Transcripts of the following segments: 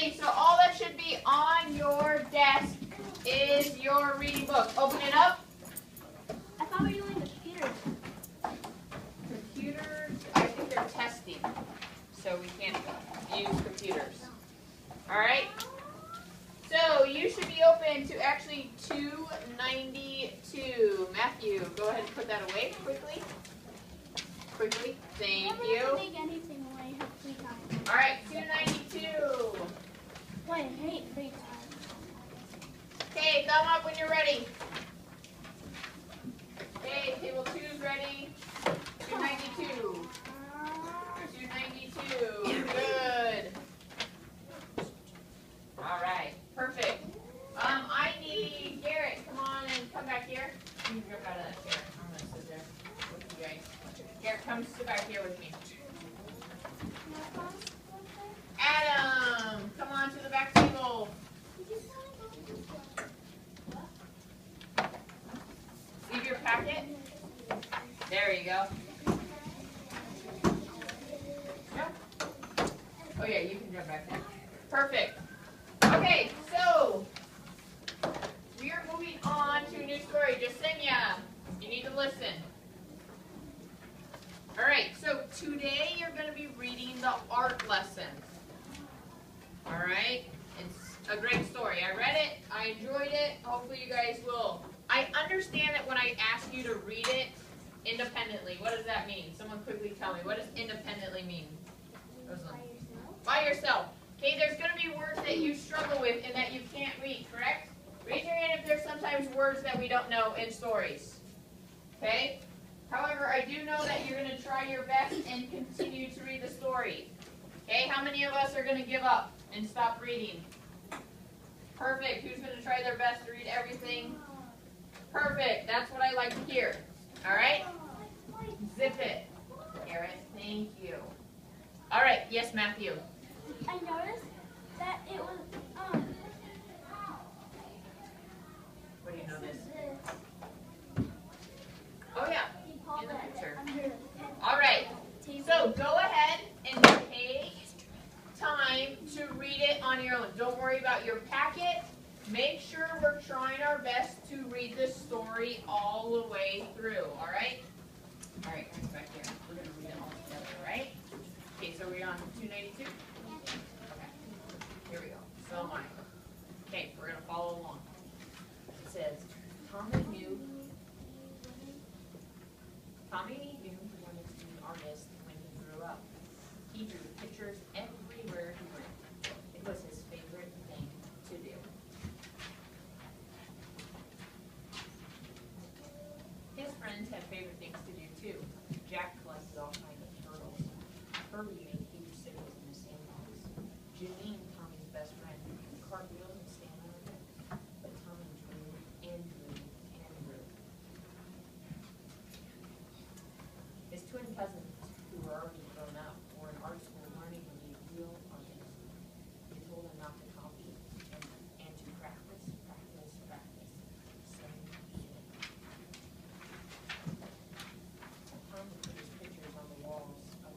Okay, so all that should be on your desk is your reading book. Open it up. I thought we were doing the computers. Computers, I think they're testing, so we can't use computers. All right? So you should be open to actually 292. Matthew, go ahead and put that away quickly. Quickly. Thank you. Never make anything when I have free time. All right, 292. Wait, I hate free time. Okay, thumb up when you're ready. Okay, table 2 is ready. 292. 292. Good. All right, perfect. I need Garrett. Come on and come back here. You can jump out of that chair. I'm gonna sit there with you guys. Garrett, come sit back here with me. Adam, come on to the back table. Leave your packet. There you go. Jump. Oh yeah, you can jump back there. Perfect. Okay, so we are moving on to a new story. Jasenia, you need to listen. All right, so today you're going to be reading the art lesson. All right, it's a great story. I read it. I enjoyed it. Hopefully you guys will. I understand that when I ask you to read it independently, what does that mean? Someone quickly tell me. What does independently mean? By yourself. Okay, there's going to be words that you struggle with and that you can't read, correct? Raise your hand if there's sometimes words that we don't know in stories. Okay? However, I do know that you're going to try your best and continue to read the story. Okay, how many of us are going to give up and stop reading? Perfect. Who's going to try their best to read everything? Perfect. That's what I like to hear. All right? Zip it. Garrett, thank you. All right. Yes, Matthew. I noticed that it was, What do you notice? Oh, yeah. In the picture. All right. So go ahead and take time to read it on your own. Don't worry about your packet. Make sure we're trying our best to read the story all the way through, all right? All right, come back here. We're going to read it all together, all right? Okay, so we're on 292? Okay, here we go. So am I. Okay, we're going to follow along. It says, Tommy knew he wanted to be an artist when he grew up. He drew pictures everywhere he went. It was his favorite thing to do. His friends had favorite things to do too. Jack collected all kinds of turtles. Herbie made huge circles in the sandbox. Janine, Tommy's best friend, cartwheeled and stand on her head. But Tommy drew and drew and drew. His twin cousins, who were already grown up, were in art school learning to be real artists. They told him not to copy and to practice. Same shit. Tommy put his pictures on the walls of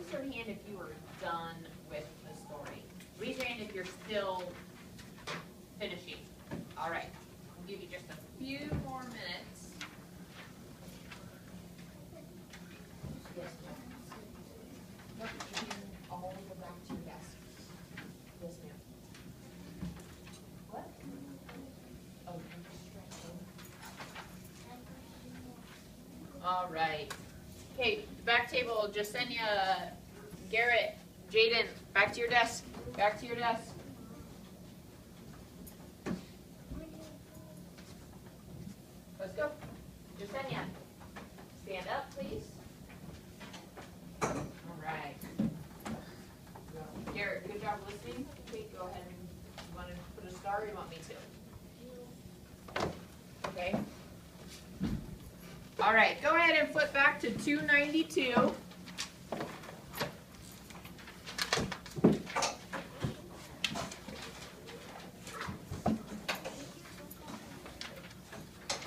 raise your hand if you are done with the story. Raise your hand if you're still finishing. All right, I'll give you just a few more minutes. Yes, ma'am. Nope, you can all go back to your desk. Yes, ma'am. What? Oh, you're stretching. All right. Okay, the back table, Jasenia, Garrett, Jaden, back to your desk. Back to your desk. Let's go. Jasenia, stand up, please. All right. Garrett, good job listening. Okay, go ahead and you want to put a star or you want me to? Okay. All right, go ahead and flip back to 292.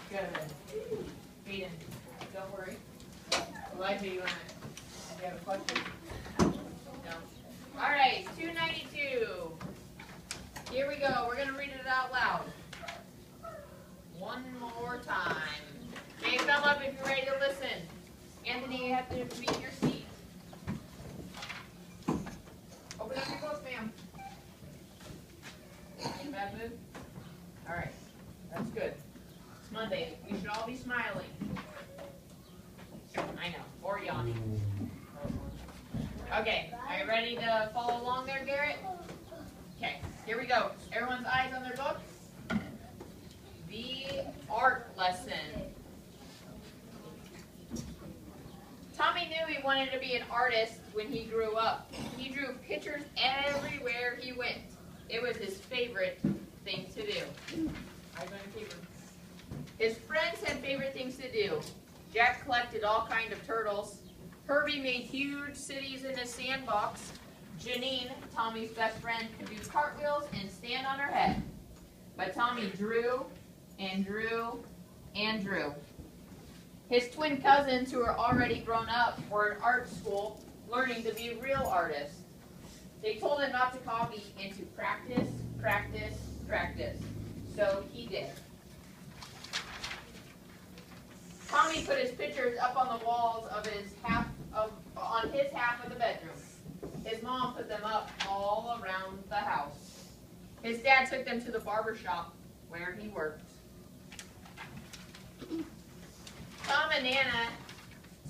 Good. Aiden, don't worry. Elijah, you have a question? No. All right, 292. Here we go. We're going to read it out loud. One more time. Okay, thumb up if you're ready to listen. Anthony, you have to read your seat. Open up your book, ma'am. In a bad mood? All right, that's good. It's Monday. We should all be smiling. I know, or yawning. Okay, are you ready to follow along there, Garrett? Okay, here we go. Everyone's eyes on their books. The art lesson. Tommy knew he wanted to be an artist when he grew up. He drew pictures everywhere he went. It was his favorite thing to do. His friends had favorite things to do. Jack collected all kinds of turtles. Herbie made huge cities in his sandbox. Janine, Tommy's best friend, could do cartwheels and stand on her head. But Tommy drew and drew and drew. His twin cousins, who were already grown up, were in art school, learning to be real artists. They told him not to copy and to practice, practice, practice. So he did. Tommy put his pictures up on the walls of his half of the bedroom. His mom put them up all around the house. His dad took them to the barber shop where he worked. Tom and Nana,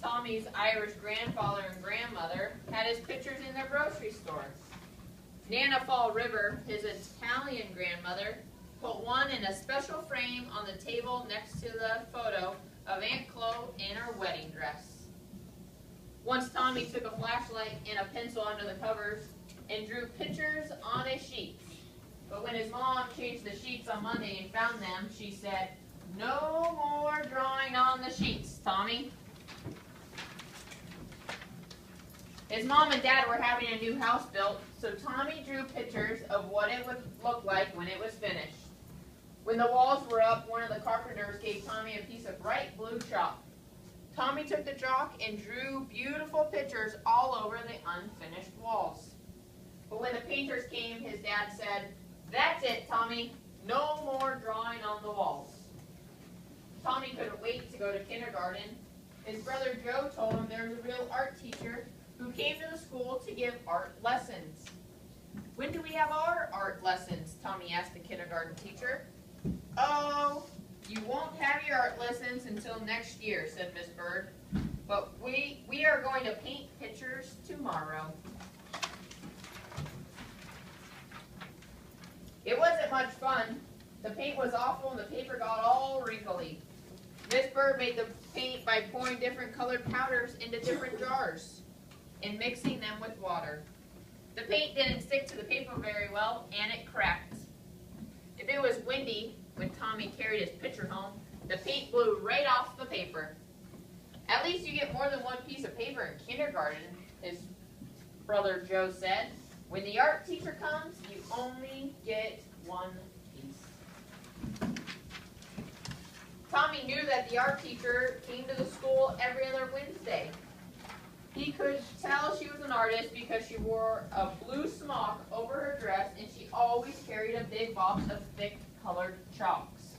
Tommy's Irish grandfather and grandmother, had his pictures in their grocery store. Nana Fall River, his Italian grandmother, put one in a special frame on the table next to the photo of Aunt Chloe in her wedding dress. Once Tommy took a flashlight and a pencil under the covers and drew pictures on a sheet. But when his mom changed the sheets on Monday and found them, she said, "No more drawing on the sheets, Tommy." His mom and dad were having a new house built, so Tommy drew pictures of what it would look like when it was finished. When the walls were up, one of the carpenters gave Tommy a piece of bright blue chalk. Tommy took the chalk and drew beautiful pictures all over the unfinished walls. But when the painters came, his dad said, "That's it, Tommy. No more drawing on the walls." Tommy couldn't wait to go to kindergarten. His brother Joe told him there was a real art teacher who came to the school to give art lessons. "When do we have our art lessons?" Tommy asked the kindergarten teacher. "Oh, you won't have your art lessons until next year," said Miss Bird. "But we are going to paint pictures tomorrow." It wasn't much fun. The paint was awful and the paper got all wrinkly. Miss Bird made the paint by pouring different colored powders into different jars and mixing them with water. The paint didn't stick to the paper very well and it cracked. If it was windy, when Tommy carried his picture home, the paint blew right off the paper. "At least you get more than one piece of paper in kindergarten," his brother Joe said. "When the art teacher comes, you only get one piece." Tommy knew that the art teacher came to the school every other Wednesday. He could tell she was an artist because she wore a blue smock over her dress and she always carried a big box of thick colored chalks.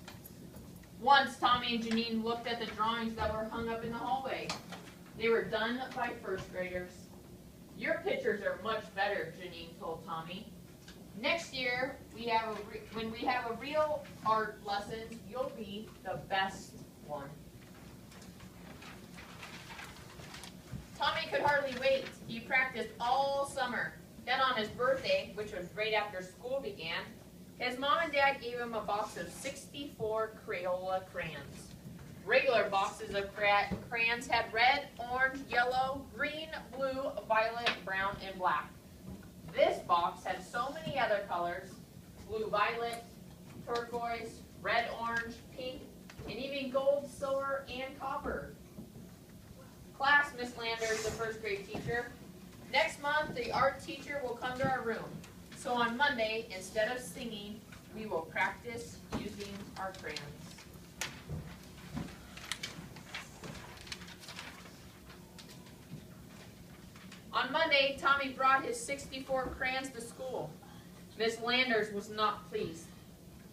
Once, Tommy and Janine looked at the drawings that were hung up in the hallway. They were done by first graders. Your pictures are much better, Janine told Tommy. Next year, when we have a real art lesson, you'll be the best one. Tommy could hardly wait. He practiced all summer. Then on his birthday, which was right after school began, his mom and dad gave him a box of 64 Crayola crayons. Regular boxes of crayons had red, orange, yellow, green, blue, violet, brown, and black. This box had so many other colors: blue-violet, turquoise, red-orange, pink, and even gold, silver, and copper. Class, Miss Landers, the first grade teacher. Next month, the art teacher will come to our room. So on Monday, instead of singing, we will practice using our crayons. On Monday, Tommy brought his 64 crayons to school. Miss Landers was not pleased.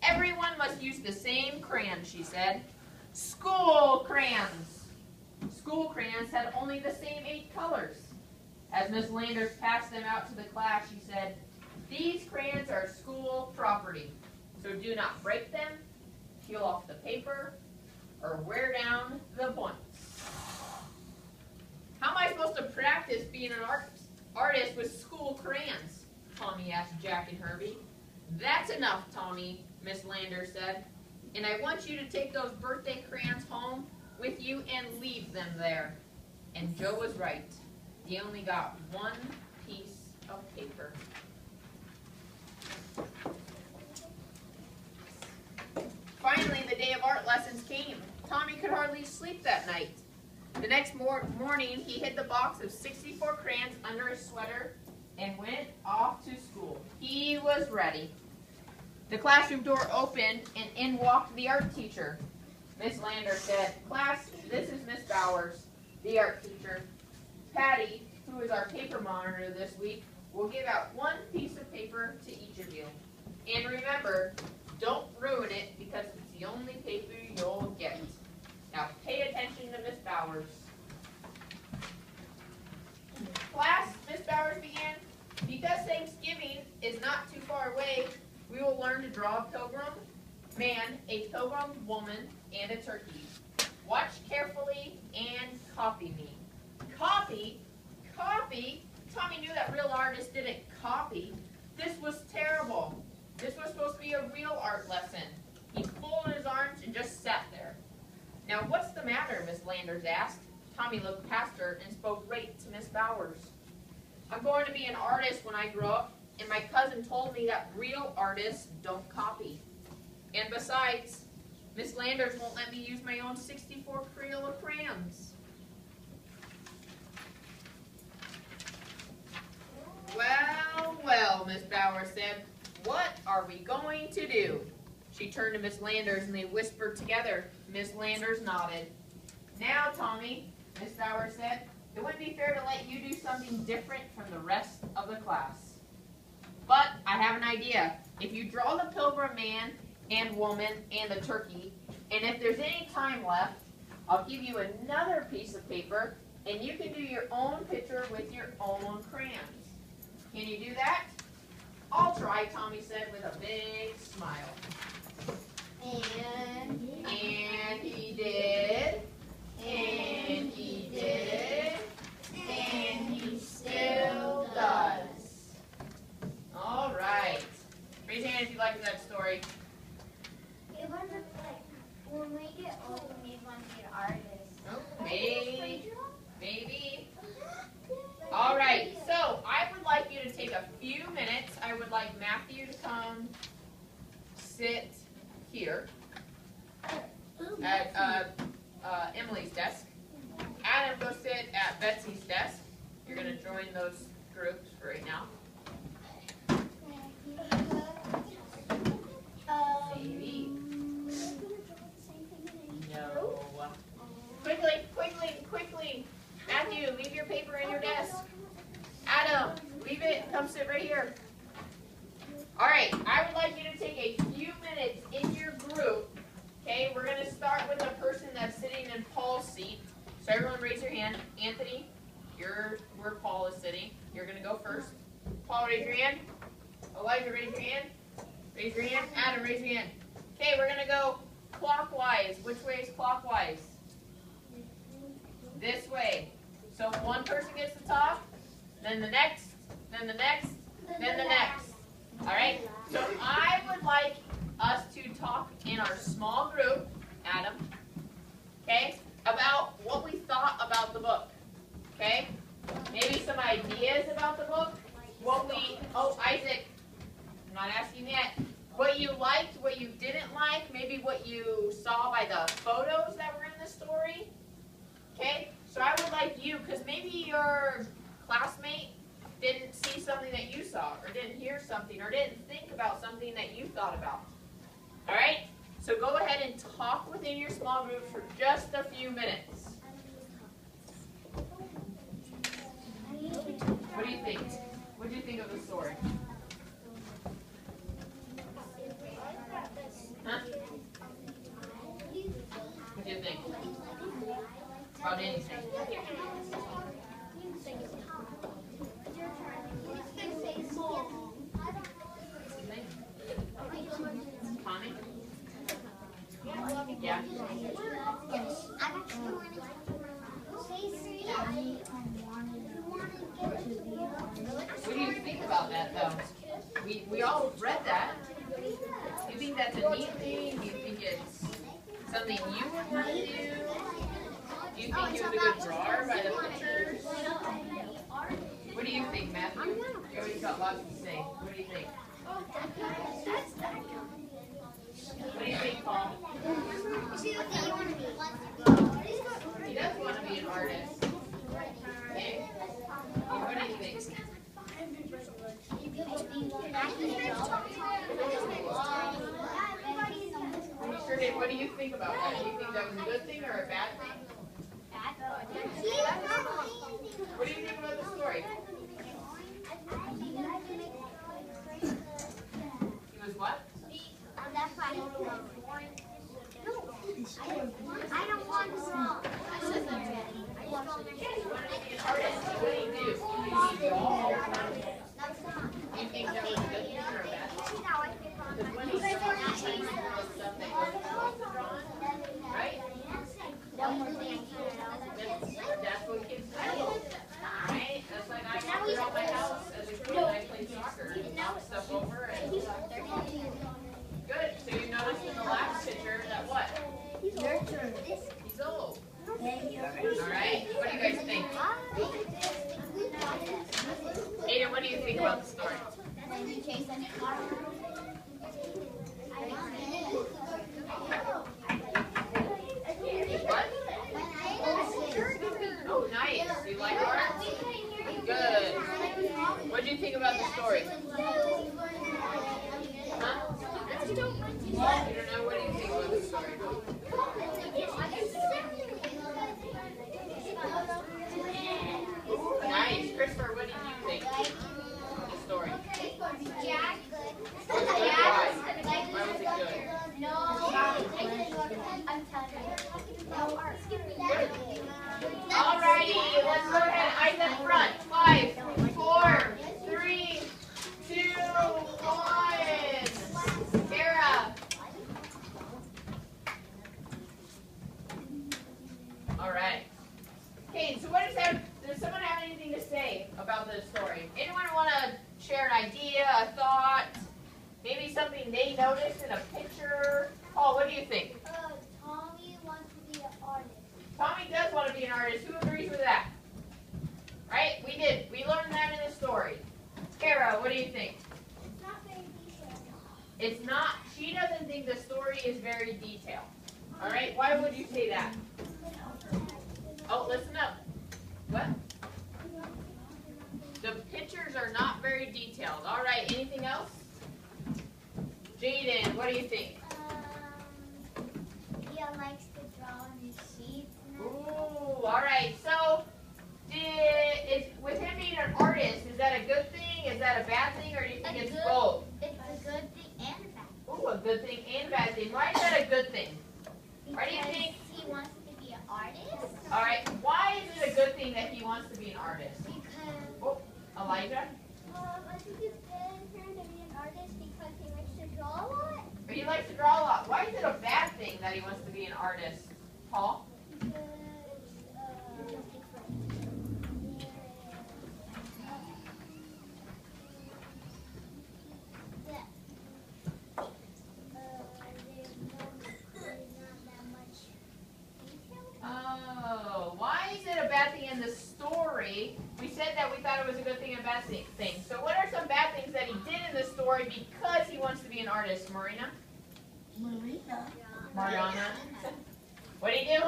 Everyone must use the same crayon, she said. School crayons! School crayons had only the same 8 colors. As Miss Landers passed them out to the class, she said, "These crayons are school property, so do not break them, peel off the paper, or wear down the points." How am I supposed to practice being an artist with school crayons? Tommy asked Jack and Herbie. That's enough, Tommy, Miss Landers said. And I want you to take those birthday crayons home with you and leave them there. And Joe was right. He only got one piece of paper. Finally, the day of art lessons came. Tommy could hardly sleep that night. The next morning, he hid the box of 64 crayons under his sweater and went off to school. He was ready. The classroom door opened, and in walked the art teacher. Miss Landers said, "Class, this is Miss Bowers, the art teacher. Patty, who is our paper monitor this week, will give out one piece of paper to each of you. And remember, don't ruin it because it's the only paper you'll get. Now pay attention to Miss Bowers." Class, Miss Bowers began, because Thanksgiving is not too far away, we will learn to draw a pilgrim man, a pilgrim woman, and a turkey. Watch carefully and copy me. Copy? Copy? Tommy knew that real artists didn't copy. This was terrible. This was supposed to be a real art lesson. He folded his arms and just sat there. "Now what's the matter?" Miss Landers asked. Tommy looked past her and spoke right to Miss Bowers. "I'm going to be an artist when I grow up, and my cousin told me that real artists don't copy. And besides, Miss Landers won't let me use my own 64 Crayola crayons." "Well, well," Miss Bowers said, "what are we going to do?" She turned to Miss Landers and they whispered together. Miss Landers nodded. "Now, Tommy," Miss Bowers said, "it wouldn't be fair to let you do something different from the rest of the class. But I have an idea. If you draw the pilgrim man and woman and the turkey, and if there's any time left, I'll give you another piece of paper and you can do your own picture with your own crayons. Can you do that?" "I'll try," Tommy said with a big smile. And he did, and he did, and he still does. All right. Raise your hand if you like that story. It was like, when we get old, we want to be an artist. Oh, maybe. All right, so I would like you to take a few minutes. I would like Matthew to come sit here at Emily's desk. Adam, go sit at Betsy's desk. You're going to join those groups right now. Maybe. No. Quickly. Matthew, leave your paper in your desk. Adam, leave it. Come sit right here. All right, I would like you to take a few minutes in your group. Okay, we're going to start with the person that's sitting in Paul's seat. So everyone raise your hand. Anthony, you're where Paul is sitting. You're going to go first. Paul, raise your hand. Elijah, raise your hand. Raise your hand. Adam, raise your hand. Okay, we're going to go clockwise. Which way is clockwise? This way. So one person gets to talk, then the next, then the next, then the next. All right? So I would like us to talk in our small group, Adam, okay, about what we thought about the book. Okay? Maybe some ideas about the book. Isaac, I'm not asking yet. What you liked, what you didn't like, maybe what you saw by the photos that were in the story. Okay? So I would like you, because maybe your classmate didn't see something that you saw, or didn't hear something, or didn't think about something that you thought about. All right? So go ahead and talk within your small group for just a few minutes. What do you think? What do you think of the story? Huh? What do you think? About anything? Connie? Yeah. What do you think about that, though? We all read that. Do you think that's a neat thing? Do you think it's something you would want to do? Do you think he was a good drawer by the pictures? What do you think, Matthew? You always got lots to say. What do you think? What do you think, Paul? He does want to be an artist. Okay. What do you think? What do you think about that? Do you think that was a good thing or a bad thing? What do you think about the story? He was what? I don't want to draw. You want to be an artist. What do you do? Do you draw all the time? Do you think that was a good thing or a bad thing? Because when he's drawing, he's trying to draw stuff that wasn't drawn, right? That's what kids do, right? That's like I walked around my house as a kid and I played soccer and knocked stuff over and good. So you noticed in the last picture that what? He's old. Alright, what do you guys think? Aiden, what do you think about the story? What? Oh, nice. You like art? Good. What do you think about the story? Huh? You don't know? What do you think about the story? Nice. Christopher, what did you think of the story? Jack. Was it good? Why? Why was it good? I'm telling you. Alrighty, let's go ahead. Eyes up front. 5, 4, 3, 2, 1. Sarah. Alright. Okay, so what does someone have anything to say about this story? Anyone want to share an idea, a thought, maybe something they noticed in a picture? Oh, what do you think? Tommy wants to be an artist. Tommy does want to be an artist. Who agrees with that? Right? We did. We learned that in the story. Kara, what do you think? It's not very detailed. It's not. She doesn't think the story is very detailed. All right? Why would you say that? Oh, listen up. What? The pictures are not very detailed. All right. Anything else? Jaden, what do you think? He likes to draw on his sheet. Ooh, all right. So With him being an artist, is that a good thing? Is that a bad thing, or do you think it's both? It's a good thing and a bad thing. Ooh, a good thing and a bad thing. Why is that a good thing? Why do you Because think? he wants to be an artist. All right. Why is it a good thing that he wants to be an artist? Because Oh, Elijah, I think it's good for him to be an artist because he likes to draw a lot. or he likes to draw a lot. Why is it a bad thing that he wants to be an artist? Paul? Because Oh, why is it a bad thing in the story? We said that we thought it was a good thing and a bad thing. So what are some bad things that he did in the story because he wants to be an artist, Marina? Mariana? What did he do?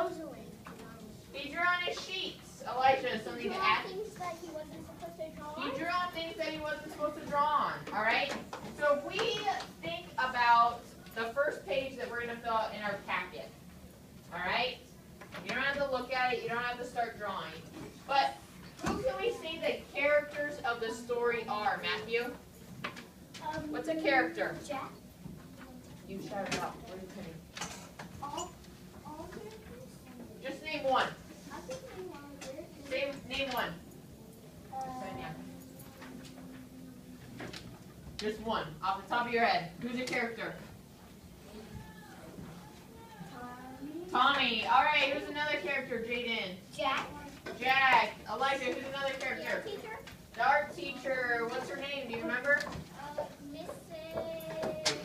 He drew on his sheets. Elijah, something to add? things that he wasn't supposed to draw. He drew on things that he wasn't supposed to draw on, all right? So if we think about the first page that we're going to fill out in our packet, all right? You don't have to look at it. You don't have to start drawing. But who can we say the characters of the story are, Matthew? What's a character? Jack. You shout it out. What are you putting? All characters. Just name one. I think I want to. Name one. Sonia. Just one, off the top of your head. Who's a character? Tommy. All right, who's another character, Jaden? Jack. Jack. Elijah, who's another character? Teacher. The art teacher. What's her name? Do you remember? Mrs.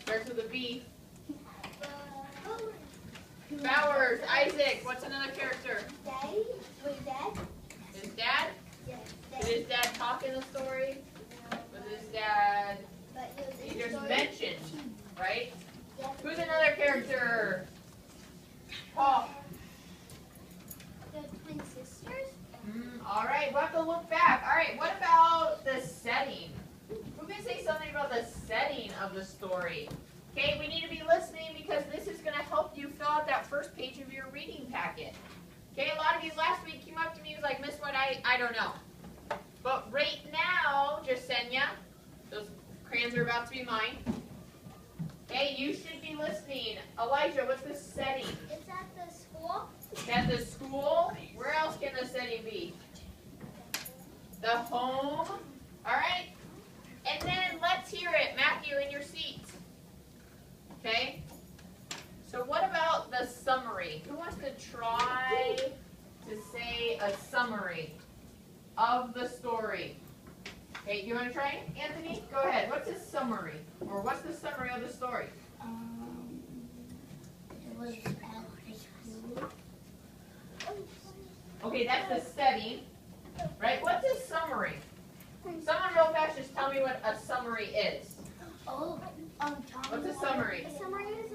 Starts with a B. Bowers. Bowers. Isaac. What's another character? Daddy. Was Dad? His dad? Yes. Did his dad talk in the story? Was his dad? But it was He in just story. mentioned, right? Yes. Who's another character? Paul. The twin sisters. All right, we'll have to look back. All right, what about the setting? Who can say something about the setting of the story? Okay, we need to be listening because this is going to help you fill out that first page of your reading packet. Okay, a lot of you last week came up to me and was like, Miss What, I don't know. But right now, Jasenia, those crayons are about to be mine. Okay, you should be listening. Elijah, what's the setting? It's at the school. At the school? Where else can the setting be? The home? All right? And then let's hear it. Matthew, in your seat. Okay? So what about the summary? Who wants to try to say a summary of the story? Okay, you want to try it? Anthony, go ahead. What's a summary? Or what's the summary of the story? It was at school. Okay, that's the setting. Right? What's a summary? Someone real fast just tell me what a summary is. What's a summary? A summary is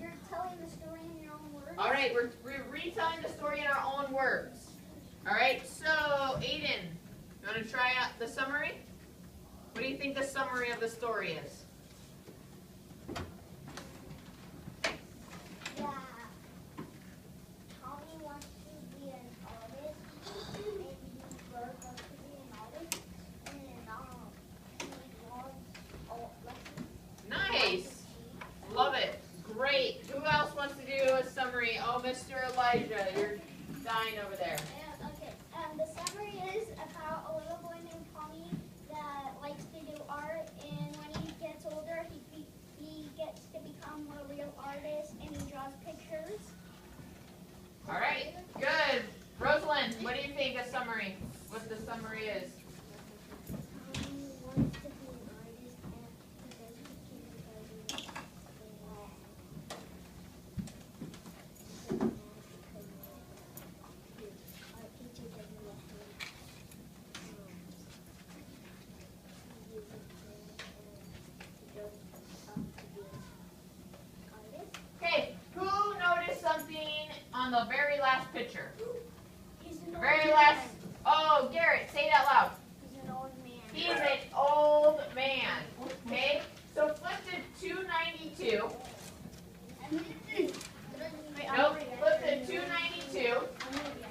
you're telling the story in your own words. All right, we're retelling the story in our own words. All right, so Aiden, you want to try out the summary? What do you think the summary of the story is? Yeah. Tommy wants to be an artist. Maybe Bert wants to be an artist. And he wants all lessons. Nice. Love it. Great. Who else wants to do a summary? Oh, Mr. Elijah, you're dying over there. Okay. The summary is about a little boy named Tommy that likes to do art, and when he gets older, he gets to become a real artist, and he draws pictures. All right, good. Rosalind, what do you think a summary? What the summary is? Tommy wants to be an artist, and because he can art teacher doesn't let him Okay, who noticed something on the very last picture? He's an The old very man. last. Oh, Garrett, say it out loud. He's an old man. He's an old man. Okay, so flip to 292. Nope, flip to 292.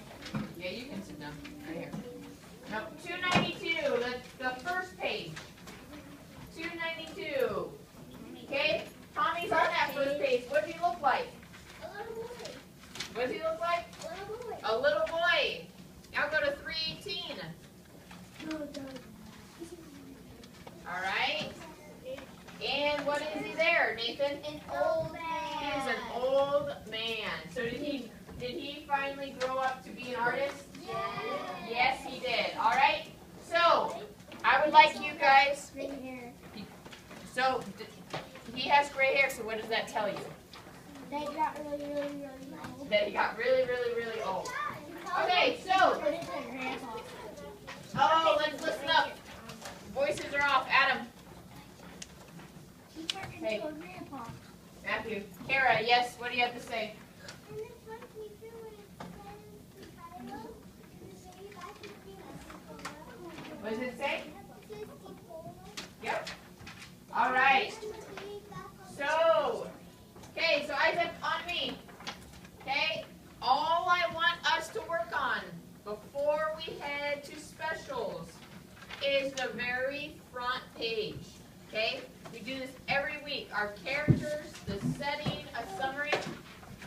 3:18? All right. And what is he there, Nathan? An old man. He is an old man. So did he finally grow up to be an artist? Yes, he did. All right. So I would like you guys. Green hair. So he has gray hair. So what does that tell you? They got really, really, really old. That he got really, really, really old. Okay. So let's listen up. Voices are off. Adam. Hey. Matthew. Kara. Yes. What do you have to say? What does it say? Yep. All right. So, okay, so Isaac, on me. Okay, all I want us to work on before we head to specials is the very front page. Okay, we do this every week. Our characters, the setting, a summary.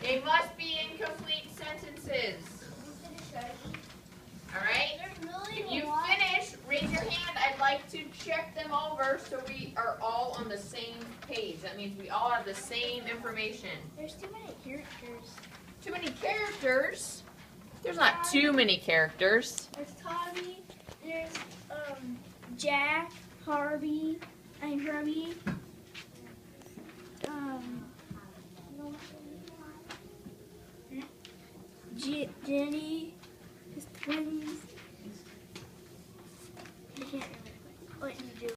They must be incomplete sentences. All right. If you finish, raise your hand. I'd like to check them over so we are all on the same page. That means we all have the same information. There's too many characters. Too many characters? There's not too many characters. There's Tommy. There's Jack, Harvey, and Herbie. Jenny, his twins. I can't remember what you do.